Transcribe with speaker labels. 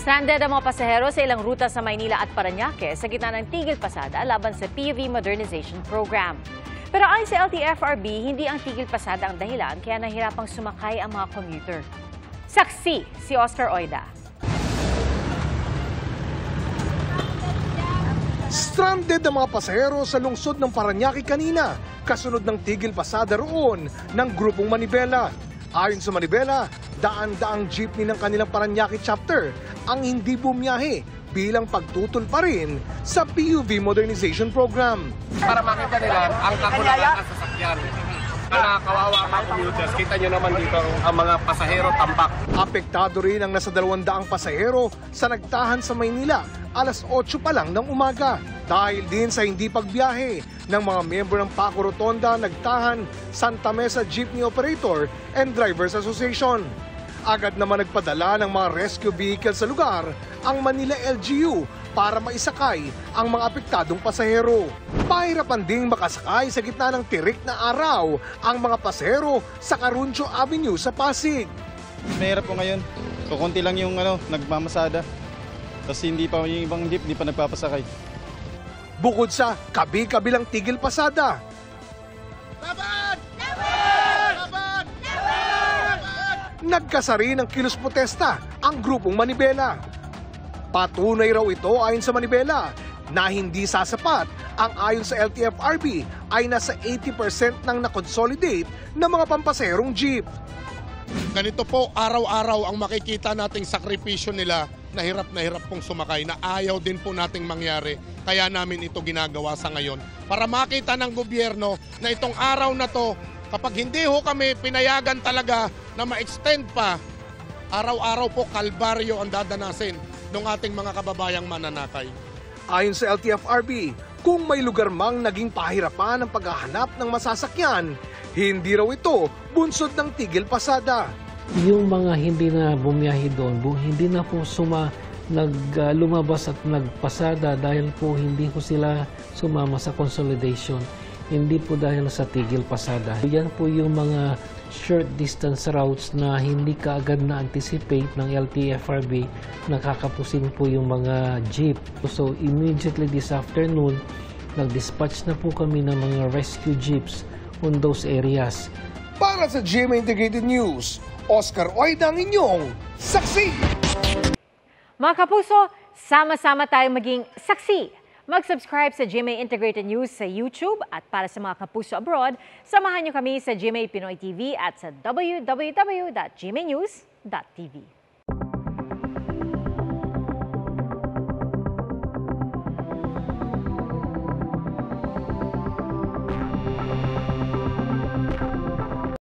Speaker 1: Stranded ang mga pasahero sa ilang ruta sa Maynila at Parañaque sa gitna ng tigil pasada laban sa PUV Modernization Program. Pero ayon sa LTFRB, hindi ang tigil pasada ang dahilan kaya nahirapang sumakay ang mga commuter. Saksi si Oscar Oida.
Speaker 2: Stranded ang mga pasahero sa lungsod ng Parañaque kanina, kasunod ng tigil pasada roon ng grupong Manibela. Ayon sa Manibela, daan-daang jeepney ng kanilang Parañaque chapter ang hindi bumiyahe bilang pagtutol pa rin sa PUV Modernization Program.
Speaker 3: Para makita nila ang kakulangan ng sasakyan. Kawawa ang mga commuters. Kita nyo naman dito ang mga pasahero tambak.
Speaker 2: Apektado rin ang nasa 200 pasahero sa nagtahan sa Maynila alas 8 pa lang ng umaga. Dahil din sa hindi pagbiyahe ng mga miyembro ng Paco Rotonda nagtahan Santa Mesa Jeepney Operator and Drivers Association. Agad naman nagpadala ng mga rescue vehicle sa lugar ang Manila LGU para maisakay ang mga apektadong pasahero. Pahirapan ding makasakay sa gitna ng tirik na araw ang mga pasahero sa Caruncho Avenue sa Pasig.
Speaker 4: Mahirap po ngayon. Kukunti lang yung nagmamasada. Tapos hindi pa yung ibang jeep, hindi pa nagpapasakay.
Speaker 2: Bukod sa kabi-kabilang tigil pasada, nagkasari ng kilos protesta ang grupong Manibela. Patunay raw ito ayon sa Manibela na hindi sasapat ang ayon sa LTFRB ay nasa 80% ng nakonsolidate na mga pampasaherong jeep.
Speaker 5: Ganito po, araw-araw ang makikita nating sakripisyo nila na hirap pong sumakay na ayaw din po nating mangyari. Kaya namin ito ginagawa sa ngayon para makita ng gobyerno na itong araw na to, kapag hindi ho kami pinayagan talaga na ma-extend pa, araw-araw po kalbaryo ang dadanasin ng ating mga kababayang mananakay.
Speaker 2: Ayon sa LTFRB, kung may lugar mang naging pahirapan ang paghahanap ng masasakyan, hindi raw ito bunsod ng tigil pasada.
Speaker 6: Yung mga hindi na bumiyahe doon, hindi na po lumabas at nagpasada dahil po hindi ko sila sumama sa consolidation. Hindi po dahil sa tigil pasada. Yan po yung mga short distance routes na hindi kaagad na-anticipate ng LTFRB, nakakapusin po yung mga jeep. So immediately this afternoon, nag-dispatch na po kami ng mga rescue jeeps on those areas.
Speaker 2: Para sa GMA Integrated News, Oscar Oida ang inyong saksi!
Speaker 1: Mga kapuso, sama-sama tayong maging saksi. Mag-subscribe sa GMA Integrated News sa YouTube at para sa mga kapuso abroad, samahan niyo kami sa GMA Pinoy TV at sa www.gmanews.tv.